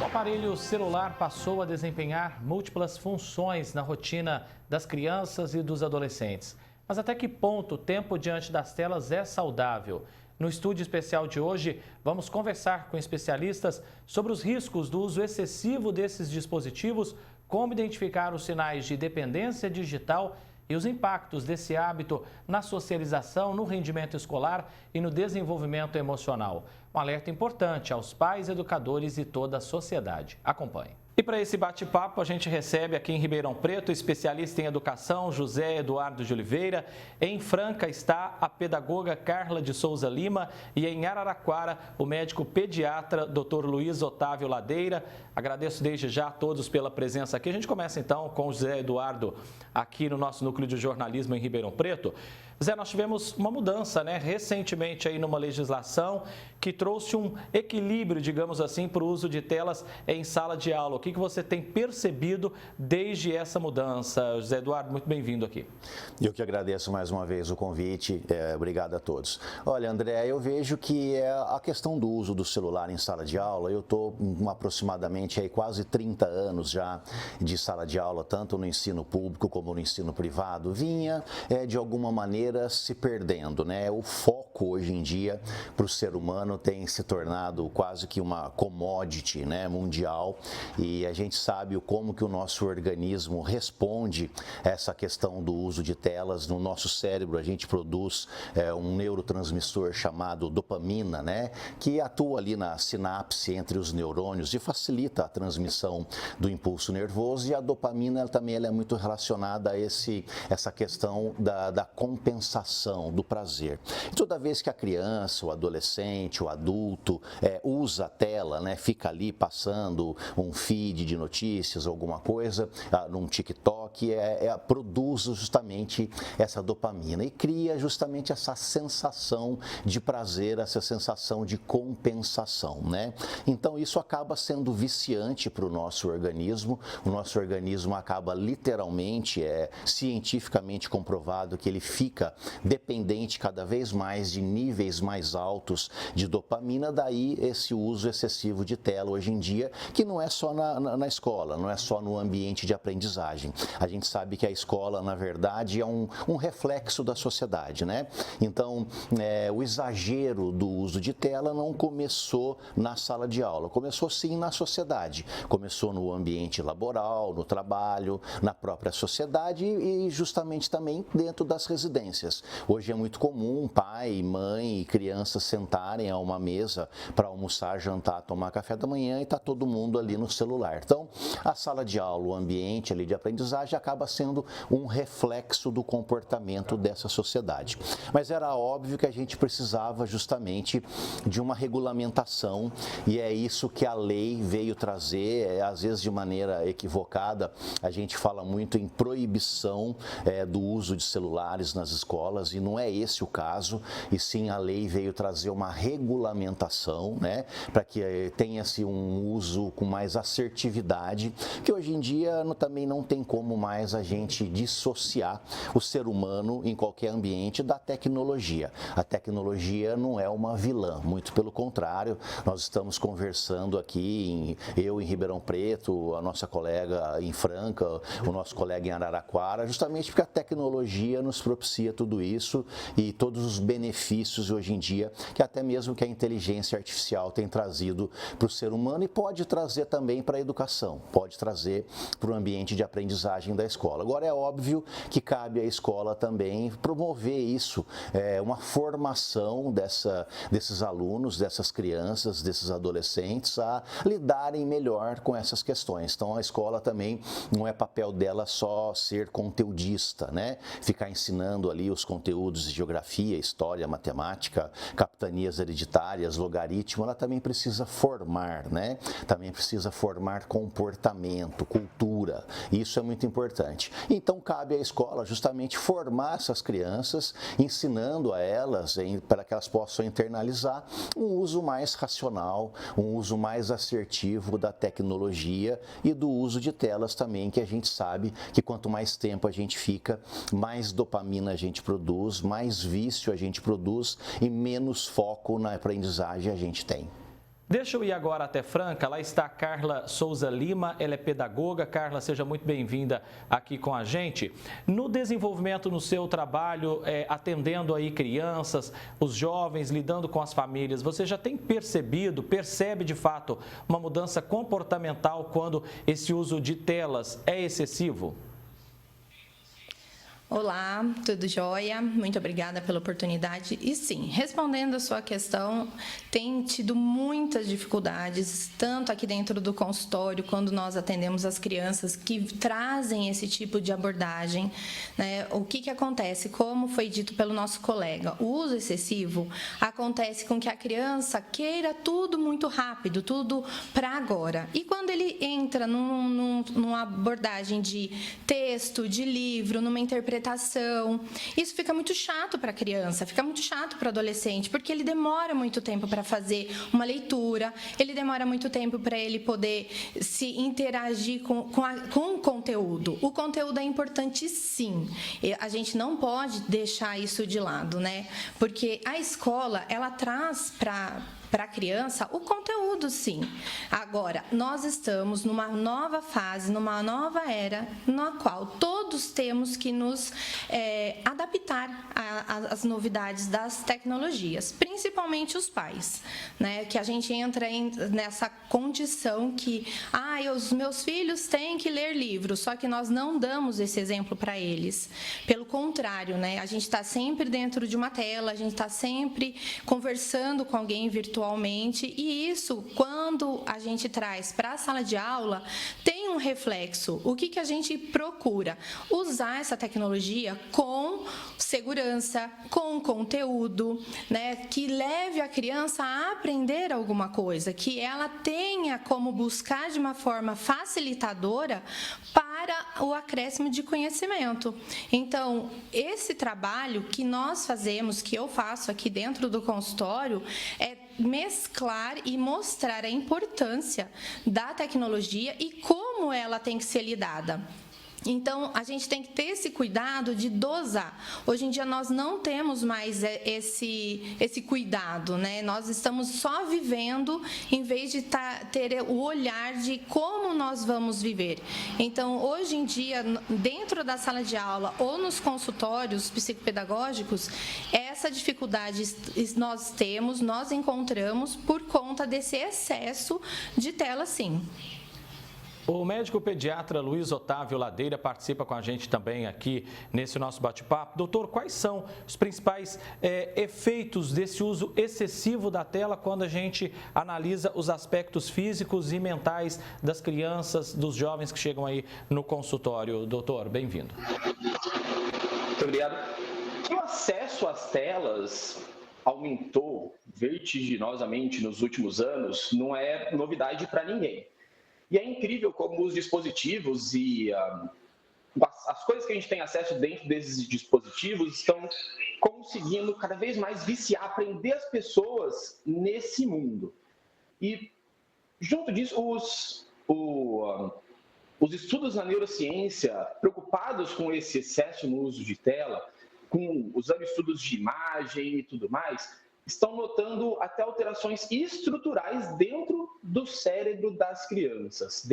aparelho celular passou a desempenhar múltiplas funções na rotina das crianças e dos adolescentes. Mas até que ponto o tempo diante das telas é saudável? No estúdio especial de hoje, vamos conversar com especialistas sobre os riscos do uso excessivo desses dispositivos, como identificar os sinais de dependência digital e os impactos desse hábito na socialização, no rendimento escolar e no desenvolvimento emocional. Um alerta importante aos pais, educadores e toda a sociedade. Acompanhe. E para esse bate-papo, a gente recebe aqui em Ribeirão Preto, especialista em educação, José Eduardo de Oliveira. Em Franca está a pedagoga Carla de Souza Lima e em Araraquara, o médico pediatra Dr. Luiz Otávio Ladeira. Agradeço desde já a todos pela presença aqui. A gente começa então com o José Eduardo aqui no nosso núcleo de jornalismo em Ribeirão Preto. Zé, nós tivemos uma mudança, recentemente aí numa legislação que trouxe um equilíbrio, digamos assim, para o uso de telas em sala de aula. O que você tem percebido desde essa mudança? José Eduardo, muito bem-vindo aqui. Eu que agradeço mais uma vez o convite. Obrigado a todos. Olha, André, eu vejo que a questão do uso do celular em sala de aula, eu estou com aproximadamente aí quase 30 anos já de sala de aula, tanto no ensino público como no ensino privado, vinha de alguma maneira se perdendo, O foco hoje em dia para o ser humano tem se tornado quase que uma commodity, mundial, e a gente sabe como que o nosso organismo responde a essa questão do uso de telas. No nosso cérebro a gente produz um neurotransmissor chamado dopamina, que atua ali na sinapse entre os neurônios e facilita a transmissão do impulso nervoso, e a dopamina ela é muito relacionada a essa questão da compensação do prazer. E toda vez que a criança, o adolescente, o adulto usa a tela, fica ali passando um feed de notícias, alguma coisa, num TikTok, produz justamente essa dopamina e cria justamente essa sensação de prazer, essa sensação de compensação, Então isso acaba sendo viciante para o nosso organismo acaba literalmente, cientificamente comprovado que ele fica dependente cada vez mais de níveis mais altos de dopamina, daí esse uso excessivo de tela hoje em dia, que não é só na escola, não é só no ambiente de aprendizagem. A gente sabe que a escola, na verdade, é um reflexo da sociedade, Então, o exagero do uso de tela não começou na sala de aula, começou sim na sociedade, começou no ambiente laboral, no trabalho, na própria sociedade e justamente também dentro das residências. Hoje é muito comum pai, mãe e crianças sentarem a uma mesa para almoçar, jantar, tomar café da manhã e está todo mundo ali no celular. Então, a sala de aula, o ambiente ali de aprendizagem acaba sendo um reflexo do comportamento dessa sociedade. Mas era óbvio que a gente precisava justamente de uma regulamentação, e é isso que a lei veio trazer, às vezes de maneira equivocada. A gente fala muito em proibição do uso de celulares nas escolas, e não é esse o caso, e sim a lei veio trazer uma regulamentação, para que tenha-se um uso com mais assertividade, que hoje em dia também não tem como mais a gente dissociar o ser humano em qualquer ambiente da tecnologia. A tecnologia não é uma vilã, muito pelo contrário. Nós estamos conversando aqui, eu em Ribeirão Preto, a nossa colega em Franca, o nosso colega em Araraquara, justamente porque a tecnologia nos propicia tudo isso e todos os benefícios hoje em dia, que até mesmo que a inteligência artificial tem trazido para o ser humano e pode trazer também para a educação, pode trazer para o ambiente de aprendizagem da escola. Agora é óbvio que cabe à escola também promover isso, uma formação desses alunos, dessas crianças, desses adolescentes a lidarem melhor com essas questões. Então a escola também não é papel dela só ser conteudista, ficar ensinando ali os conteúdos de geografia, história, matemática, capitanias hereditárias, logaritmo. Ela também precisa formar, Também precisa formar comportamento, cultura. Isso é muito importante. Então cabe à escola justamente formar essas crianças, ensinando a elas para que elas possam internalizar um uso mais racional, um uso mais assertivo da tecnologia e do uso de telas também, que a gente sabe que quanto mais tempo a gente fica, mais dopamina a gente produz, mais vício a gente produz e menos foco na aprendizagem a gente tem. Deixa eu ir agora até Franca, lá está a Carla Souza Lima, ela é pedagoga. Carla, seja muito bem-vinda aqui com a gente. No desenvolvimento no seu trabalho, atendendo aí crianças, os jovens, lidando com as famílias, você já tem percebe de fato uma mudança comportamental quando esse uso de telas é excessivo? Olá, tudo jóia? Muito obrigada pela oportunidade. E sim, respondendo a sua questão, tem tido muitas dificuldades, tanto aqui dentro do consultório, quando nós atendemos as crianças que trazem esse tipo de abordagem, né? O que acontece? Como foi dito pelo nosso colega, o uso excessivo acontece com que a criança queira tudo muito rápido, tudo para agora. E quando ele entra numa abordagem de texto, de livro, numa interpretação, isso fica muito chato para a criança, fica muito chato para o adolescente, porque ele demora muito tempo para fazer uma leitura, ele demora muito tempo para ele poder se interagir com o conteúdo. O conteúdo é importante, sim. A gente não pode deixar isso de lado, né? Porque a escola, ela traz para a criança o conteúdo, sim. Agora, nós estamos numa nova fase, numa nova era, na qual todos temos que nos adaptar às novidades das tecnologias, principalmente os pais, né? Que a gente entra nessa condição que, os meus filhos têm que ler livros, só que nós não damos esse exemplo para eles. Pelo contrário, né? A gente está sempre dentro de uma tela, a gente está sempre conversando com alguém virtualmente, e isso, quando a gente traz para a sala de aula, tem um reflexo. O que a gente procura? Usar essa tecnologia com segurança, com conteúdo, né, que leve a criança a aprender alguma coisa, que ela tenha como buscar de uma forma facilitadora para o acréscimo de conhecimento. Então, esse trabalho que nós fazemos, que eu faço aqui dentro do consultório, é mesclar e mostrar a importância da tecnologia e como ela tem que ser lidada. Então, a gente tem que ter esse cuidado de dosar. Hoje em dia, nós não temos mais esse cuidado, né? Nós estamos só vivendo, em vez de ter o olhar de como nós vamos viver. Então, hoje em dia, dentro da sala de aula ou nos consultórios psicopedagógicos, essa dificuldade nós encontramos por conta desse excesso de tela, sim. O médico pediatra Luiz Otávio Ladeira participa com a gente também aqui nesse nosso bate-papo. Doutor, quais são os principais efeitos desse uso excessivo da tela quando a gente analisa os aspectos físicos e mentais das crianças, dos jovens que chegam aí no consultório? Doutor, bem-vindo. Muito obrigado. O acesso às telas aumentou vertiginosamente nos últimos anos, não é novidade para ninguém. E é incrível como os dispositivos e as coisas que a gente tem acesso dentro desses dispositivos estão conseguindo cada vez mais viciar, prender as pessoas nesse mundo. E, junto disso, os estudos na neurociência, preocupados com esse excesso no uso de tela, usando estudos de imagem e tudo mais, estão notando até alterações estruturais dentro do cérebro das crianças,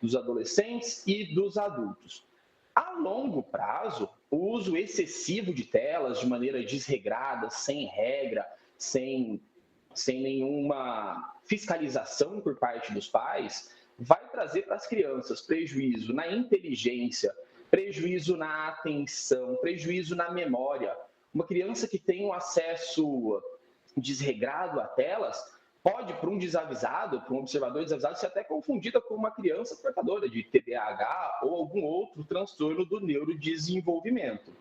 dos adolescentes e dos adultos. A longo prazo, o uso excessivo de telas de maneira desregrada, sem regra, sem nenhuma fiscalização por parte dos pais, vai trazer para as crianças prejuízo na inteligência, prejuízo na atenção, prejuízo na memória. Uma criança que tem um acesso desregrado a telas pode, para um desavisado, para um observador desavisado, ser até confundida com uma criança portadora de TDAH ou algum outro transtorno do neurodesenvolvimento.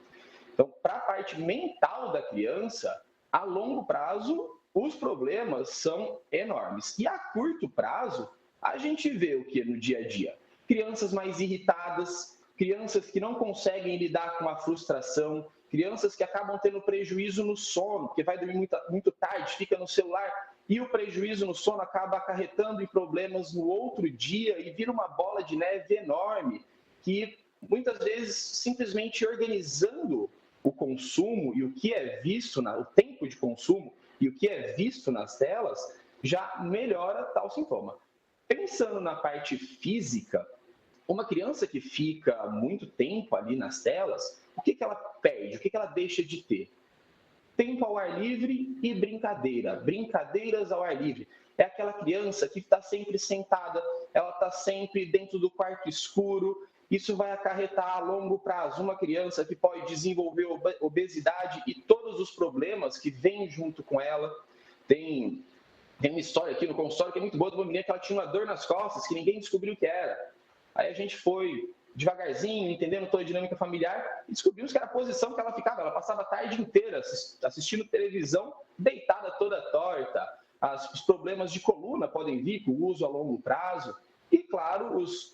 Então, para a parte mental da criança, a longo prazo, os problemas são enormes. E a curto prazo, a gente vê o que no dia a dia? Crianças mais irritadas, crianças que não conseguem lidar com a frustração, crianças que acabam tendo prejuízo no sono, porque vai dormir muito tarde, fica no celular, e o prejuízo no sono acaba acarretando em problemas no outro dia e vira uma bola de neve enorme, que muitas vezes simplesmente organizando o consumo e o que é visto, o tempo de consumo e o que é visto nas telas, já melhora tal sintoma. Pensando na parte física, uma criança que fica muito tempo ali nas telas, o que ela perde? O que ela deixa de ter? Tempo ao ar livre e brincadeira, brincadeiras ao ar livre. É aquela criança que está sempre sentada, ela está sempre dentro do quarto escuro. Isso vai acarretar a longo prazo uma criança que pode desenvolver obesidade e todos os problemas que vêm junto com ela. Tem uma história aqui no consultório que é muito boa de uma menina que ela tinha uma dor nas costas que ninguém descobriu o que era. Aí a gente foi devagarzinho, entendendo toda a dinâmica familiar, e descobrimos que era a posição que ela ficava. Ela passava a tarde inteira assistindo televisão, deitada toda torta. Os problemas de coluna podem vir com o uso a longo prazo. E, claro, os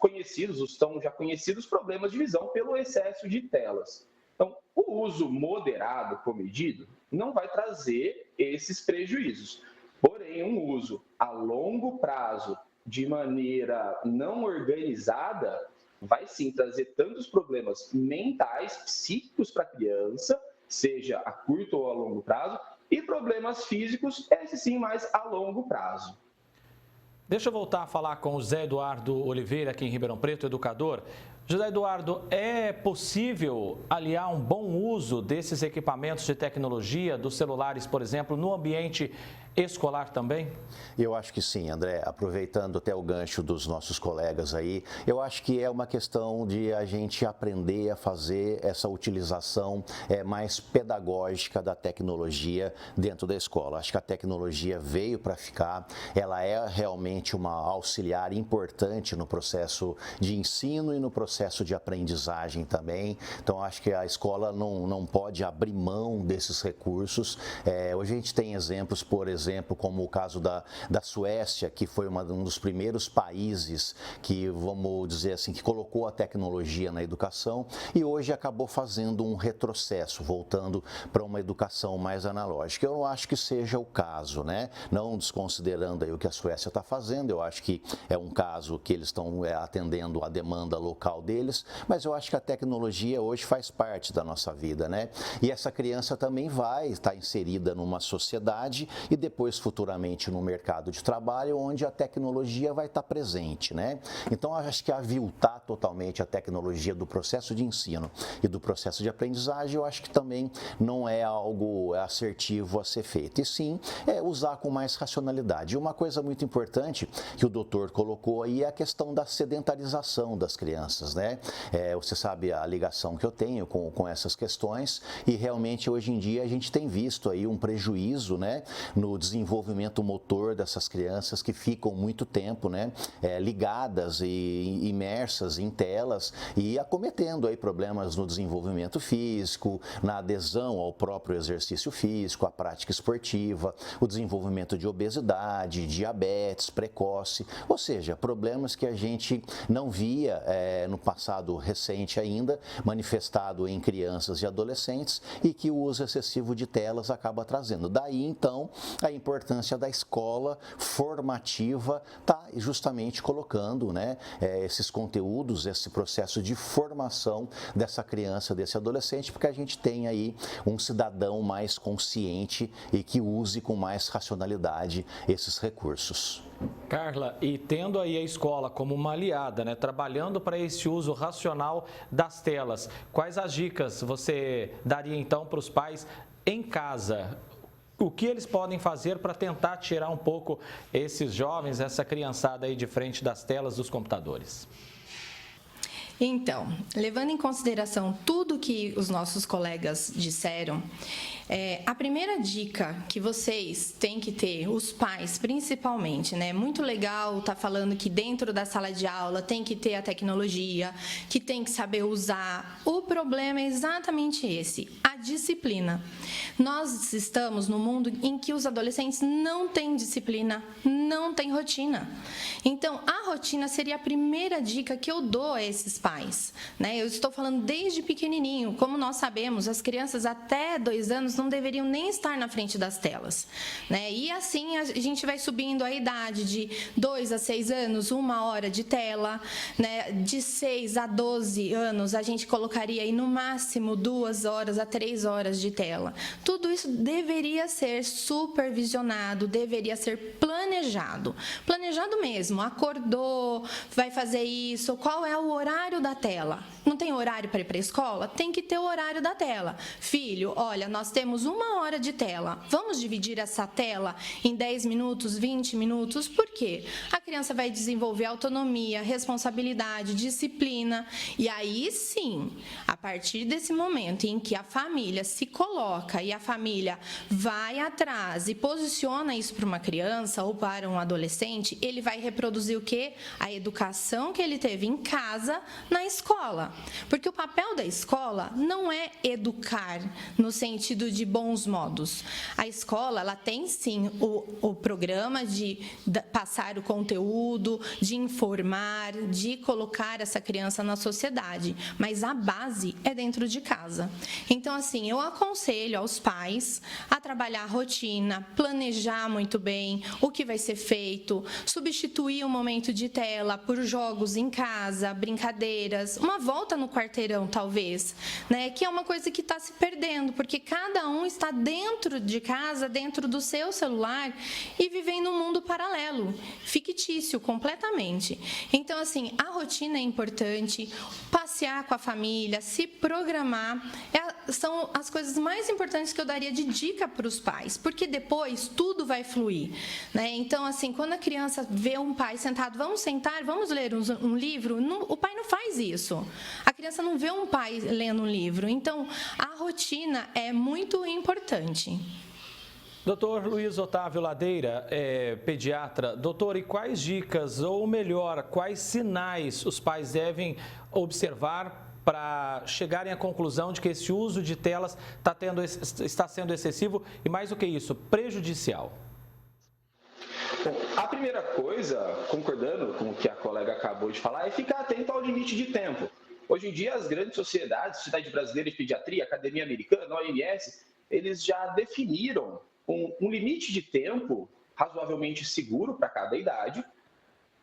tão já conhecidos problemas de visão pelo excesso de telas. Então, o uso moderado, comedido, não vai trazer esses prejuízos. Porém, um uso a longo prazo, de maneira não organizada, vai sim trazer tantos problemas mentais, psíquicos para a criança, seja a curto ou a longo prazo, e problemas físicos, esses sim, mais a longo prazo. Deixa eu voltar a falar com o José Eduardo Oliveira, aqui em Ribeirão Preto, educador. José Eduardo, é possível aliar um bom uso desses equipamentos de tecnologia, dos celulares, por exemplo, no ambiente escolar também? Eu acho que sim, André. Aproveitando até o gancho dos nossos colegas aí, eu acho que é uma questão de a gente aprender a fazer essa utilização mais pedagógica da tecnologia dentro da escola. Acho que a tecnologia veio para ficar, ela é realmente uma auxiliar importante no processo de ensino e no processo de aprendizagem também. Então, acho que a escola não pode abrir mão desses recursos. Hoje a gente tem exemplos, por exemplo, como o caso da Suécia, que foi um dos primeiros países que, vamos dizer assim, que colocou a tecnologia na educação e hoje acabou fazendo um retrocesso, voltando para uma educação mais analógica. Eu não acho que seja o caso, né? Não desconsiderando aí o que a Suécia está fazendo, eu acho que é um caso que eles estão atendendo a demanda local deles, mas eu acho que a tecnologia hoje faz parte da nossa vida, né? E essa criança também vai estar inserida numa sociedade e depois futuramente no mercado de trabalho, onde a tecnologia vai estar presente, né? Então, acho que aviltar totalmente a tecnologia do processo de ensino e do processo de aprendizagem, eu acho que também não é algo assertivo a ser feito. E sim, usar com mais racionalidade. E uma coisa muito importante que o doutor colocou aí é a questão da sedentarização das crianças, né? Você sabe a ligação que eu tenho com essas questões e realmente hoje em dia a gente tem visto aí um prejuízo, né, no desenvolvimento motor dessas crianças que ficam muito tempo, né, ligadas e imersas em telas e acometendo aí problemas no desenvolvimento físico, na adesão ao próprio exercício físico, à prática esportiva, o desenvolvimento de obesidade, diabetes precoce, ou seja, problemas que a gente não via no passado recente ainda, manifestado em crianças e adolescentes e que o uso excessivo de telas acaba trazendo. Daí, então, a importância da escola formativa está justamente colocando, né, esses conteúdos, esse processo de formação dessa criança, desse adolescente, porque a gente tem aí um cidadão mais consciente e que use com mais racionalidade esses recursos. Carla, e tendo aí a escola como uma aliada, né, trabalhando para esse uso racional das telas, quais as dicas você daria então para os pais em casa? O que eles podem fazer para tentar tirar um pouco esses jovens, essa criançada aí de frente das telas dos computadores? Então, levando em consideração tudo que os nossos colegas disseram, a primeira dica que vocês têm que ter, os pais principalmente, né? Muito legal estar falando que dentro da sala de aula tem que ter a tecnologia, que tem que saber usar. O problema é exatamente esse, a disciplina. Nós estamos num mundo em que os adolescentes não têm disciplina, não têm rotina. Então, a rotina seria a primeira dica que eu dou a esses pais, né? Eu estou falando desde pequenininho, como nós sabemos, as crianças até 2 anos não deveriam nem estar na frente das telas, né? E assim a gente vai subindo a idade de 2 a 6 anos, 1 hora de tela, né? De 6 a 12 anos, a gente colocaria aí no máximo 2 horas a 3 horas de tela. Tudo isso deveria ser supervisionado, deveria ser planejado. Planejado mesmo, acordou, vai fazer isso, qual é o horário da tela? Não tem horário para ir para a escola? Tem que ter o horário da tela. Filho, olha, nós temos 1 hora de tela. Vamos dividir essa tela em 10 minutos, 20 minutos? Por quê? A criança vai desenvolver autonomia, responsabilidade, disciplina. E aí sim, a partir desse momento em que a família se coloca e a família vai atrás e posiciona isso para uma criança ou para um adolescente, ele vai reproduzir o quê? A educação que ele teve em casa, na escola. Porque o papel da escola não é educar no sentido de bons modos. A escola, ela tem sim o programa de passar o conteúdo, de informar, de colocar essa criança na sociedade, mas a base é dentro de casa. Então, assim, eu aconselho aos pais a trabalhar a rotina, planejar muito bem o que vai ser feito, substituir o momento de tela por jogos em casa, brincadeiras, uma volta no quarteirão, talvez, né? Que é uma coisa que está se perdendo, porque cada um está dentro de casa, dentro do seu celular e vivendo um mundo paralelo, fictício, completamente. Então, assim, a rotina é importante, passear com a família, se programar, são as coisas mais importantes que eu daria de dica para os pais, porque depois tudo vai fluir, né? Então, assim, quando a criança vê um pai sentado, vamos sentar, vamos ler um livro, o pai não faz isso. A criança não vê um pai lendo um livro. Então, a rotina é muito importante. Doutor Luiz Otávio Ladeira, pediatra. Doutor, e quais dicas, ou melhor, quais sinais os pais devem observar para chegarem à conclusão de que esse uso de telas está sendo excessivo e, mais do que isso, prejudicial? Bom, a primeira coisa, concordando com o que a colega acabou de falar, é ficar atento ao limite de tempo. Hoje em dia, as grandes sociedades, Sociedade Brasileira de Pediatria, Academia Americana, OMS, eles já definiram um limite de tempo razoavelmente seguro para cada idade,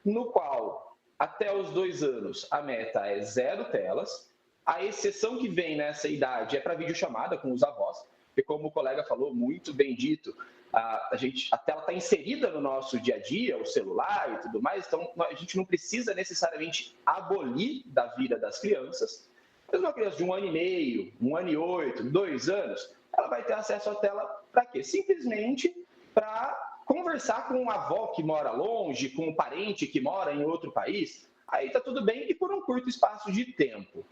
no qual, até os 2 anos, a meta é 0 telas. A exceção que vem nessa idade é para videochamada com os avós, porque, como o colega falou, muito bem dito, a tela está inserida no nosso dia a dia, o celular e tudo mais, então a gente não precisa necessariamente abolir da vida das crianças. Mas uma criança de 1 ano e meio, 1 ano e 8, 2 anos, ela vai ter acesso à tela para quê? Simplesmente para conversar com uma avó que mora longe, com um parente que mora em outro país. Aí está tudo bem e por um curto espaço de tempo.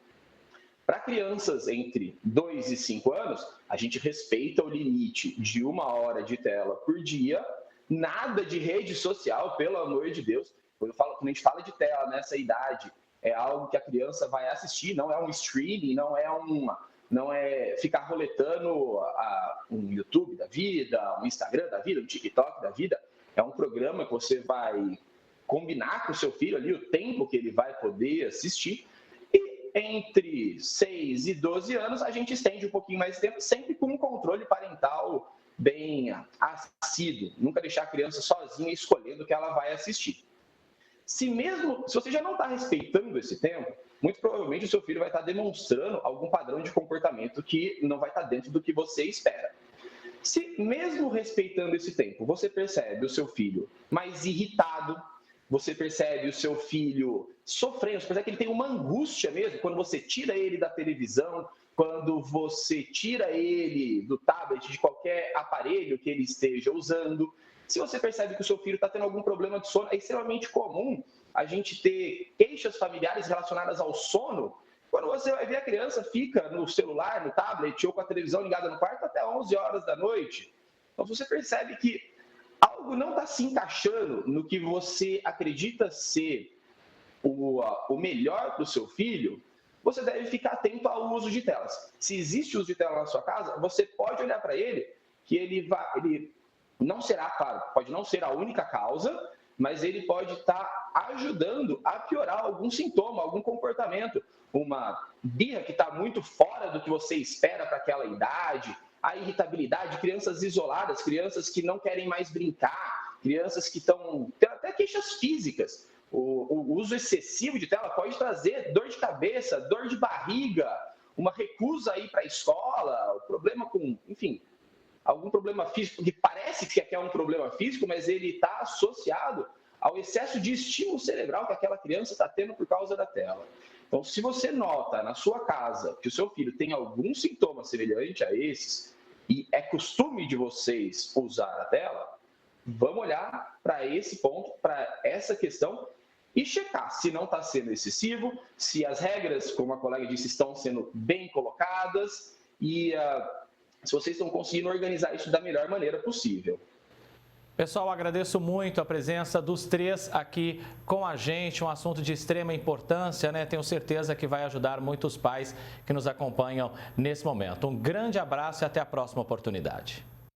Para crianças entre 2 e 5 anos, a gente respeita o limite de 1 hora de tela por dia, nada de rede social, pelo amor de Deus. Quando a gente fala de tela nessa idade, é algo que a criança vai assistir, não é um streaming, não é ficar roletando um YouTube da vida, um Instagram da vida, um TikTok da vida. É um programa que você vai combinar com o seu filho ali o tempo que ele vai poder assistir. Entre 6 e 12 anos, a gente estende um pouquinho mais de tempo, sempre com um controle parental bem assíduo. Nunca deixar a criança sozinha escolhendo o que ela vai assistir. Se você já não está respeitando esse tempo, muito provavelmente o seu filho vai estar demonstrando algum padrão de comportamento que não vai estar dentro do que você espera. Se mesmo respeitando esse tempo, você percebe o seu filho mais irritado, você percebe o seu filho sofrendo, você percebe que ele tem uma angústia mesmo, quando você tira ele da televisão, quando você tira ele do tablet, de qualquer aparelho que ele esteja usando. Se você percebe que o seu filho está tendo algum problema de sono, é extremamente comum a gente ter queixas familiares relacionadas ao sono. Quando você vai ver, a criança fica no celular, no tablet ou com a televisão ligada no quarto até 11 horas da noite. Então, você percebe que algo não está se encaixando no que você acredita ser o melhor para o seu filho, você deve ficar atento ao uso de telas. Se existe uso de tela na sua casa, você pode olhar para ele, que ele não será, claro, pode não ser a única causa, mas ele pode estar ajudando a piorar algum sintoma, algum comportamento. Uma birra que está muito fora do que você espera para aquela idade, a irritabilidade, crianças isoladas, crianças que não querem mais brincar, crianças que estão tendo até queixas físicas. O uso excessivo de tela pode trazer dor de cabeça, dor de barriga, uma recusa a ir para a escola, problema com, enfim, algum problema físico, que parece que é um problema físico, mas ele está associado ao excesso de estímulo cerebral que aquela criança está tendo por causa da tela. Então, se você nota na sua casa que o seu filho tem algum sintoma semelhante a esses, e é costume de vocês usar a tela, vamos olhar para esse ponto, para essa questão, e checar se não está sendo excessivo, se as regras, como a colega disse, estão sendo bem colocadas e se vocês estão conseguindo organizar isso da melhor maneira possível. Pessoal, agradeço muito a presença dos três aqui com a gente, um assunto de extrema importância, né? Tenho certeza que vai ajudar muitos pais que nos acompanham nesse momento. Um grande abraço e até a próxima oportunidade.